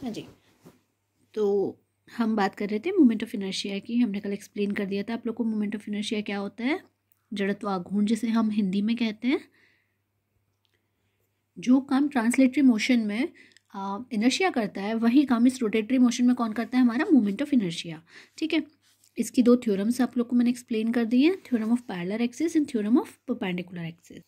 हाँ जी, तो हम बात कर रहे थे मोमेंट ऑफ इनर्शिया की। हमने कल एक्सप्लेन कर दिया था आप लोग को मोमेंट ऑफ इनर्शिया क्या होता है। जड़त्व आघूर्ण जिसे हम हिंदी में कहते हैं। जो काम ट्रांसलेटरी मोशन में इनर्शिया करता है वही काम इस रोटेटरी मोशन में कौन करता है, हमारा मोमेंट ऑफ इनर्शिया। ठीक है, इसकी दो थ्योरम्स आप लोग को मैंने एक्सप्लेन कर दी है, theorem of parallel axis and theorem of perpendicular axis.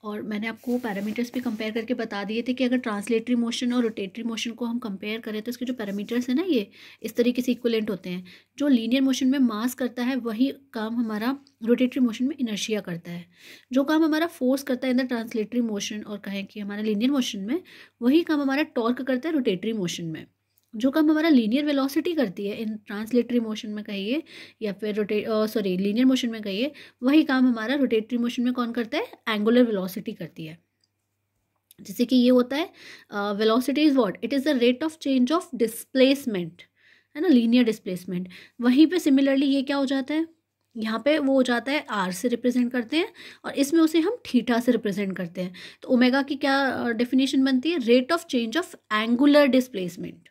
और मैंने आपको पैरामीटर्स भी कंपेयर करके बता दिए थे कि अगर ट्रांसलेटरी मोशन और रोटेटरी मोशन को हम कंपेयर करें तो इसके जो पैरामीटर्स हैं ना, ये इस तरीके से इक्विवेलेंट होते हैं। जो लीनियर मोशन में मास करता है वही काम हमारा रोटेटरी मोशन में इनर्शिया करता है। जो काम हमारा फोर्स करता है इन द ट्रांसलेटरी मोशन और कहें कि हमारा लीनियर मोशन में, वही काम हमारा टॉर्क करता है रोटेटरी मोशन में। जो काम हमारा लीनियर वेलोसिटी करती है इन ट्रांसलेटरी मोशन में कहिए या फिर लीनियर मोशन में कहिए, वही काम हमारा रोटेटरी मोशन में कौन करता है, एंगुलर वेलोसिटी करती है। जैसे कि ये होता है velocity is what, it is the rate of change of displacement, है ना, लीनियर डिस्प्लेसमेंट। वहीं पे सिमिलरली ये क्या हो जाता है, यहाँ पे वो हो जाता है आर से रिप्रेजेंट करते हैं और इसमें उसे हम थीटा से रिप्रेजेंट करते हैं। तो ओमेगा की क्या डेफिनेशन बनती है, rate of change of angular displacement.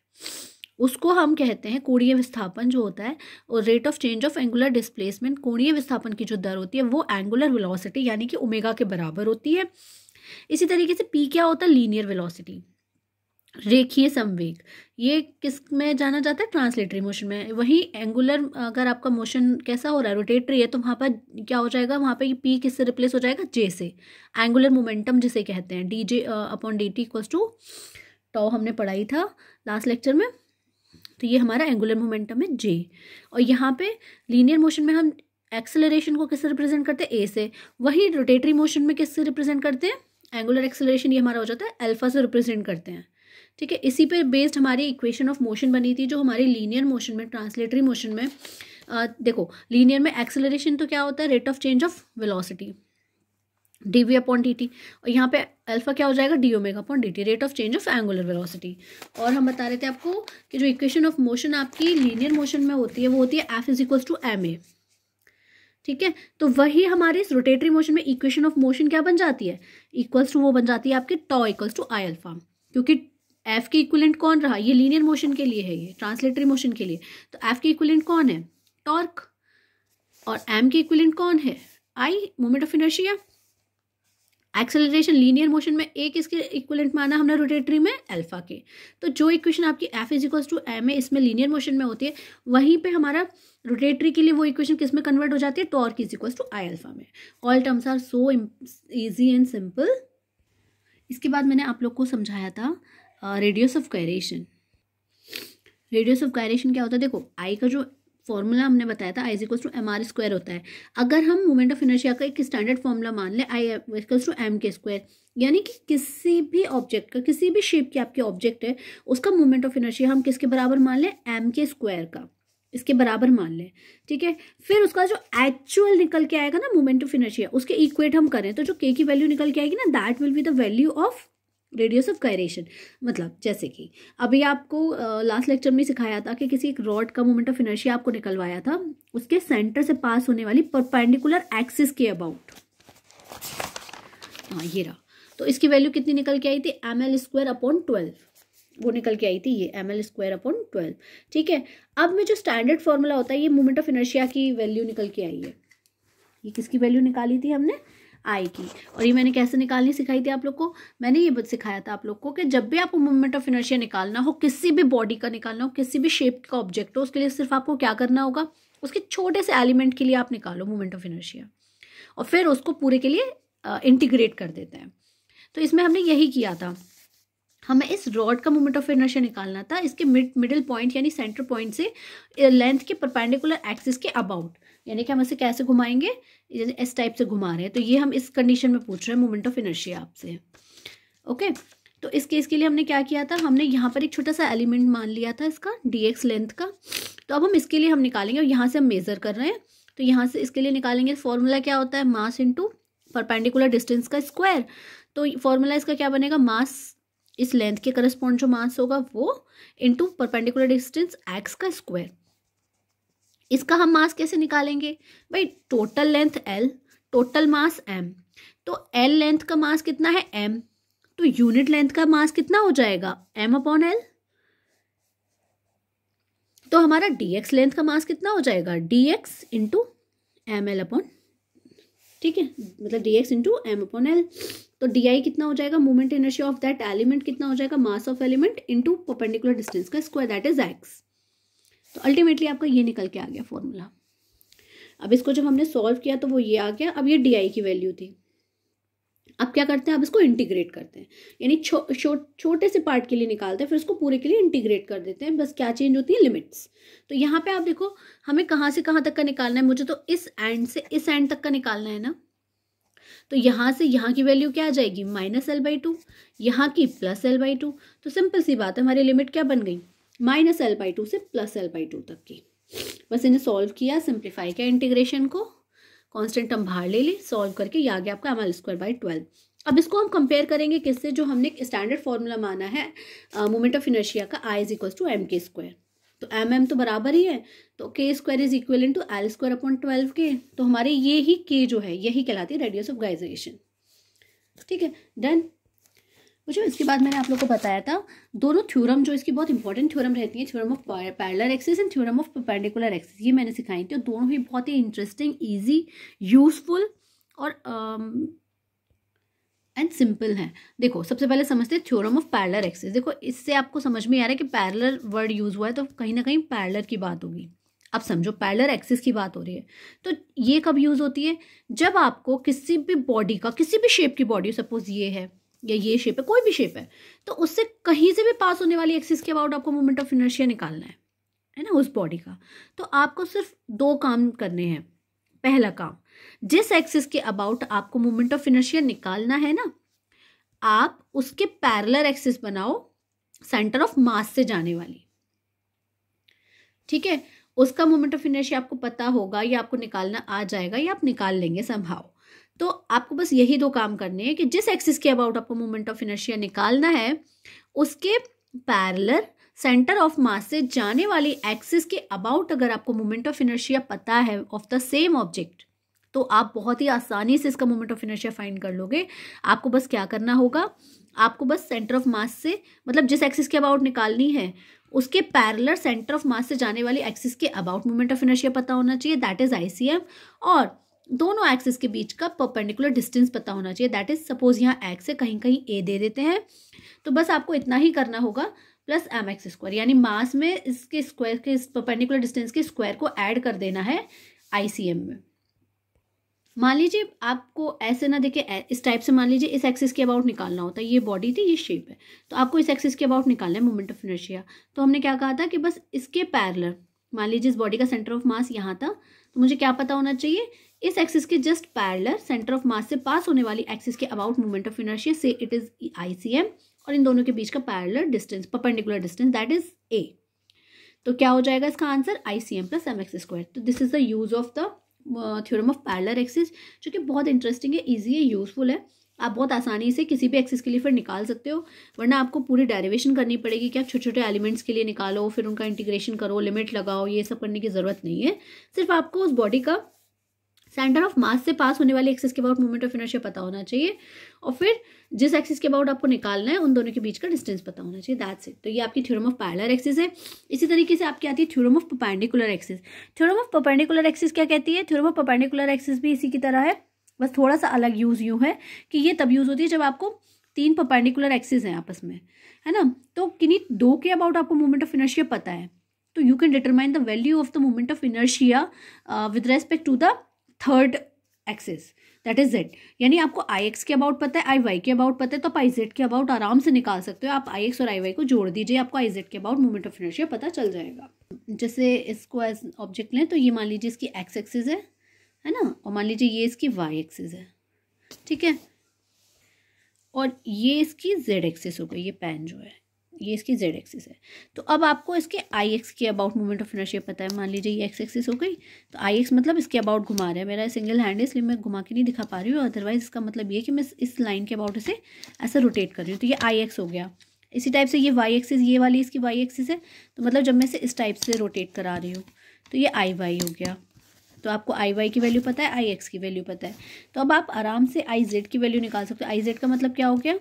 उसको हम कहते हैं कोणीय विस्थापन जो होता है, और rate of change of angular displacement, कोणीय विस्थापन की जो दर होती है वो एंगुलर वेलोसिटी यानी कि ओमेगा के बराबर होती है। इसी तरीके से पी क्या होता है, लीनियर वेलोसिटी, रेखीय संवेग। ये किस में जाना जाता है, ट्रांसलेटरी मोशन में। वही एंगुलर अगर आपका मोशन कैसा हो रहा है, रोटेटरी है, तो वहाँ पर क्या हो जाएगा, वहाँ पे पी किससे रिप्लेस हो जाएगा, जे से। एंगुलर मोमेंटम जिसे कहते हैं, D J upon D T equals to tau, हमने पढ़ाई था लास्ट लेक्चर में। तो ये हमारा एंगुलर मोमेंटम है जे। और यहाँ पे लीनियर मोशन में हम एक्सेलरेशन को किससे रिप्रेजेंट करते हैं, ए से। वही रोटेटरी मोशन में किससे रिप्रेजेंट करते हैं, एंगुलर एक्सेलरेशन ये हमारा हो जाता है अल्फा से रिप्रेजेंट करते हैं। ठीक है, इसी पे बेस्ड हमारी इक्वेशन ऑफ मोशन बनी थी जो हमारी लीनियर मोशन में, ट्रांसलेटरी मोशन में देखो लीनियर में एक्सेलरेशन तो क्या होता है, rate of change of velocity, d v upon D t, और यहाँ पे अल्फा क्या हो जाएगा, d omega upon D t, rate of change of angular velocity. और हम बता रहे थे आपको कि जो इक्वेशन ऑफ मोशन आपकी लीनियर मोशन में होती है वो होती है F is equals to M A. ठीक है, तो वही हमारे इस रोटेटरी मोशन में इक्वेशन ऑफ मोशन क्या बन जाती है, इक्वल्स टू वो बन जाती है आपकी टॉ इक्वल्स टू आई अल्फा। क्योंकि एफ की इक्विवेलेंट कौन रहा, ये लीनियर मोशन के लिए है, ये ट्रांसलेटरी मोशन के लिए, तो एफ की इक्विवेलेंट कौन है, टॉर्क, और एम की इक्विवेलेंट कौन है, I, moment of inertia. Acceleration linear motion में एक इसके इक्विवेलेंट माना हमने रोटेटरी में अल्फा के। तो जो इक्वेशन आपकी F is equals to M है इसमें लीनियर मोशन में होती है, वहीं पे हमारा रोटेटरी के लिए वो इक्वेशन किस में कन्वर्ट हो जाती है, torque is equals to I alpha में। All terms are so easy and simple. इसके बाद मैंने आप लोग को समझाया था radius of gyration. Radius of gyration क्या होता है, देखो आई का जो फॉर्मूला हमने बताया था, I is equals to M R square होता है। अगर हम मोमेंट ऑफ इनर्शिया का एक स्टैंडर्ड फॉर्मूला मान ले, आई इक्वल्स टू एम के स्क्वायर, यानी कि किसी भी ऑब्जेक्ट का, किसी भी शेप की आपकी ऑब्जेक्ट है, उसका मोमेंट ऑफ इनर्शिया हम किसके बराबर मान लें, एम के स्क्वायर का, इसके बराबर मान लें। ठीक है, फिर उसका जो एक्चुअल निकल के आएगा ना मोमेंट ऑफ इनर्शिया, उसके इक्वेट हम करें तो जो के की वैल्यू निकल के आएगी ना, that will be the value of radius of gyration. मतलब जैसे कि अभी आपको लास्ट लेक्चर में सिखाया था कि किसी एक रॉड का मोमेंट ऑफ इनर्शिया आपको निकलवाया था, उसके सेंटर से पास होने वाली परपेंडिकुलर एक्सिस के अबाउट, हाँ ये रहा। तो इसकी वैल्यू कितनी निकल के आई थी, एम एल स्क्वायर अपॉन 12, वो निकल के आई थी ये एम एल स्क्वायर अपॉन 12। ठीक है, अब में जो स्टैंडर्ड फॉर्मूला होता है, ये मोमेंट ऑफ इनर्शिया की वैल्यू निकल के आई है। ये किसकी वैल्यू निकाली थी हमने, आई की। और ये मैंने कैसे निकालनी सिखाई थी आप लोग को, मैंने ये सिखाया था आप लोग को कि जब भी आपको मोमेंट ऑफ इनर्शिया निकालना हो, किसी भी बॉडी का निकालना हो, किसी भी शेप का ऑब्जेक्ट हो, उसके लिए सिर्फ आपको क्या करना होगा, उसके छोटे से एलिमेंट के लिए आप निकालो मोमेंट ऑफ इनर्शिया और फिर उसको पूरे के लिए इंटीग्रेट कर देते हैं। तो इसमें हमने यही किया था, हमें इस रॉड का मोमेंट ऑफ इनर्शिया निकालना था इसके मिडिल पॉइंट यानी सेंटर पॉइंट से लेंथ के परपेंडिकुलर एक्सिस के अबाउट, यानी कि हम इसे कैसे घुमाएंगे, इस टाइप से घुमा रहे हैं। तो ये हम इस कंडीशन में पूछ रहे हैं मोमेंट ऑफ इनर्शिया आपसे। ओके, तो इस केस के लिए हमने क्या किया था, हमने यहाँ पर एक छोटा सा एलिमेंट मान लिया था इसका dx लेंथ का। तो अब हम इसके लिए हम निकालेंगे, और यहाँ से हम मेजर कर रहे हैं, तो यहाँ से इसके लिए निकालेंगे। फॉर्मूला क्या होता है, मास इंटू परपेंडिकुलर डिस्टेंस का स्क्वायर। तो फॉर्मूला इसका क्या बनेगा, मास इस लेंथ के करस्पॉन्ड जो मास होगा वो इंटू परपेंडिकुलर डिस्टेंस एक्स का स्क्वायर। इसका हम मास कैसे निकालेंगे भाई, total length L, total mass M। तो L लेंथ का मास कितना है M, तो यूनिट लेंथ का मास कितना हो जाएगा M अपॉन L। तो हमारा dx लेंथ का मास कितना हो जाएगा, dx इंटू ml अपॉन, ठीक है, मतलब dx into m upon l। तो di कितना हो जाएगा, moment inertia of that element कितना हो जाएगा, mass of element into perpendicular distance का स्क्वायर, दैट इज x। तो अल्टीमेटली आपका ये निकल के आ गया फॉर्मूला। अब इसको जब हमने सॉल्व किया तो वो ये आ गया। अब ये di की वैल्यू थी, अब क्या करते हैं, अब इसको इंटीग्रेट करते हैं, यानी छोटे से पार्ट के लिए निकालते हैं, फिर उसको पूरे के लिए इंटीग्रेट कर देते हैं, बस क्या चेंज होती है, लिमिट्स। तो यहाँ पे आप देखो हमें कहाँ से कहाँ तक का निकालना है, मुझे तो इस एंड से इस एंड तक का निकालना है ना। तो यहाँ से यहाँ की वैल्यू क्या आ जाएगी, -l/2, यहाँ की +l/2। तो सिंपल सी बात है, हमारी लिमिट क्या बन गई, -l/2 से +l/2 तक की। बस इन्हें सॉल्व किया, सिंप्लीफाई किया इंटीग्रेशन को, कांस्टेंट हम बाहर ले ली, सॉल्व करके ये आ गया आपका ml²/12। अब इसको हम कंपेयर करेंगे किससे, जो हमने स्टैंडर्ड फॉर्मूला माना है मोमेंट ऑफ इनर्शिया का, I = mk²। तो mm तो बराबर ही है, तो k² = l²/12 k। तो हमारे ये ही k जो है यही कहलाती है रेडियस ऑफ गाइजेशन। ठीक है, डन। मुझे इसके बाद मैंने आप लोग को बताया था दोनों थ्योरम जो इसकी बहुत इंपॉर्टेंट थ्योरम रहती है, theorem of parallel axis and theorem of perpendicular axis, ये मैंने सिखाई थी। और दोनों ही बहुत ही इंटरेस्टिंग, इजी, यूजफुल और एंड सिंपल हैं। देखो सबसे पहले समझते हैं थ्योरम ऑफ पैरेलल एक्सिस। देखो इससे आपको समझ में आ रहा है कि पैरेलल वर्ड यूज हुआ है तो कहीं ना कहीं पैरेलल की बात होगी। अब समझो पैरेलल एक्सिस की बात हो रही है, तो ये कब यूज होती है, जब आपको किसी भी बॉडी का, किसी भी शेप की बॉडी, सपोज ये है या ये शेप है, कोई भी शेप है, तो उससे कहीं से भी पास होने वाली एक्सिस के अबाउट आपको मोमेंट ऑफ इनर्शिया निकालना है ना, उस बॉडी का। तो आपको सिर्फ 2 काम करने हैं। पहला काम, जिस एक्सिस के अबाउट आपको मोमेंट ऑफ इनर्शिया निकालना है ना, आप उसके पैरेलल एक्सिस बनाओ सेंटर ऑफ मास से जाने वाली। ठीक है, उसका मोमेंट ऑफ इनर्शिया आपको पता होगा या आपको निकालना आ जाएगा या आप निकाल लेंगे समहाउ। तो आपको बस यही 2 काम करने हैं कि जिस एक्सिस के अबाउट आपको मोमेंट ऑफ इनर्शिया निकालना है, उसके पैरेलल सेंटर ऑफ मास से जाने वाली एक्सिस के अबाउट अगर आपको मोमेंट ऑफ इनर्शिया पता है ऑफ द सेम ऑब्जेक्ट, तो आप बहुत ही आसानी से इसका मोमेंट ऑफ इनर्शिया फाइंड कर लोगे। आपको बस क्या करना होगा, आपको बस सेंटर ऑफ मास से, मतलब जिस एक्सिस के अबाउट निकालनी है उसके पैरेलल सेंटर ऑफ मास से जाने वाली एक्सिस के अबाउट मोमेंट ऑफ इनर्शिया पता होना चाहिए, दैट इज ICM। और दोनों एक्सिस के बीच का परपेंडिकुलर डिस्टेंस पता होना चाहिए, दैट इज सपोज यहाँ x से कहीं कहीं a दे देते हैं, तो बस आपको इतना ही करना होगा प्लस mx², यानी मास में इसके स्क्वायर के परपेंडिकुलर डिस्टेंस के स्क्वायर को ऐड कर देना है ICM में। मान लीजिए आपको ऐसे ना देखे, इस टाइप से मान लीजिए इस एक्सिस के अबाउट निकालना होता है, ये बॉडी थी, ये शेप है, तो आपको इस एक्सिस के अबाउट निकालना है मोमेंट ऑफ इनर्शिया। तो हमने क्या कहा था कि बस इसके पैरेलल, मान लीजिए इस बॉडी का सेंटर ऑफ मास यहाँ था, तो मुझे क्या पता होना चाहिए, इस एक्सिस के just parallel centre of mass से पास होने वाली एक्सिस के अबाउट मोमेंट ऑफ इनर्शिया, से इट इज ICM, और इन दोनों के बीच का parallel distance, perpendicular distance, that is A। तो क्या हो जाएगा इसका आंसर, ICM + mx²। तो this is the use of the theorem of parallel axis, जो कि बहुत इंटरेस्टिंग है, इजी है, यूजफुल है। आप बहुत आसानी से किसी भी एक्सिस के लिए फिर निकाल सकते हो, वरना आपको पूरी डेरिवेशन करनी पड़ेगी कि आप छोटे छोटे एलिमेंट्स के लिए निकालो, फिर उनका इंटीग्रेशन करो, लिमिट लगाओ, ये सब करने की ज़रूरत नहीं है। सिर्फ आपको उस बॉडी का सेंटर ऑफ मास से पास होने वाली एक्सिस के अबाउट मोमेंट ऑफ इनर्शिया पता होना चाहिए, और फिर जिस एक्सिस के अबाउट आपको निकालना है उन दोनों के बीच का डिस्टेंस पता होना चाहिए, दैट्स इट। तो ये आपकी थ्योरम ऑफ पैरेलल एक्सिस है। इसी तरीके से आपकी आती है theorem of perpendicular axis. Theorem of perpendicular axis क्या कहती है, थ्योरम ऑफ परपेंडिकुलर एक्सिस भी इसी की तरह है, बस थोड़ा सा अलग यूज यूँ है कि ये तब यूज होती है जब आपको 3 परपेंडिकुलर एक्सिस हैं आपस में, है ना, तो किन्हीं 2 के अबाउट आपको मोमेंट ऑफ इनर्शिया पता है, तो you can determine the value of the moment of inertia with respect to the third axis, that is z। यानी आपको IX के अबाउट पता है, IY के अबाउट पता है, तो आप IZ के अबाउट आराम से निकाल सकते हो। आप IX और IY को जोड़ दीजिए, आपको IZ के अबाउट मोमेंट ऑफ इनर्शिया पता चल जाएगा। जैसे इसको एज ऑब्जेक्ट लें, तो ये मान लीजिए इसकी x एक्सिस है ना, और मान लीजिए ये इसकी y एक्सिस है, ठीक है, और ये इसकी z एक्सिस हो गई, ये पेन जो है ये इसकी z एक्सिस है। तो अब आपको इसके IX के अबाउट मोमेंट ऑफ इनर्शिया पता है, मान लीजिए ये x एक्सिस हो गई, तो IX मतलब इसके अबाउट घुमा रहे हैं, मेरा सिंगल हैंड है इसलिए मैं घुमा के नहीं दिखा पा रही हूँ, अदरवाइज इसका मतलब ये कि मैं इस लाइन के अबाउट इसे ऐसा रोटेट कर रही हूँ, तो ये IX हो गया। इसी टाइप से ये y एक्सिस, ये वाली इसकी y एक्सिस है, तो मतलब जब मैं इसे इस टाइप से रोटेट करा रही हूँ तो ये IY हो गया। तो आपको IY की वैल्यू पता है, IX की वैल्यू पता है, तो अब आप आराम से IZ की वैल्यू निकाल सकते हो। IZ का मतलब क्या हो गया,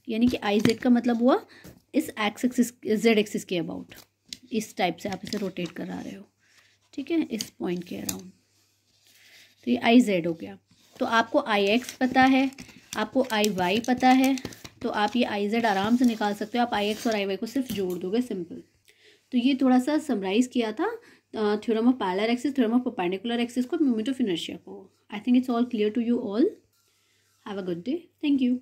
यानी कि IZ का मतलब हुआ इस x एक्सिस z एक्सिस के अबाउट, इस टाइप से आप इसे रोटेट करा रहे हो, ठीक है, इस पॉइंट के अराउंड। तो ये आई जेड हो गया। तो आपको आई एक्स पता है, आपको आई वाई पता है, तो आप ये आई जेड आराम से निकाल सकते हो। आप आई एक्स और आई वाई को सिर्फ जोड़ दोगे, सिंपल। तो ये थोड़ा सा समराइज़ किया था theorem of parallel axis, theorem of perpendicular axis को, मोमेंट ऑफ इनर्शिया को। I think it's all clear to you all. Have a good day, thank you.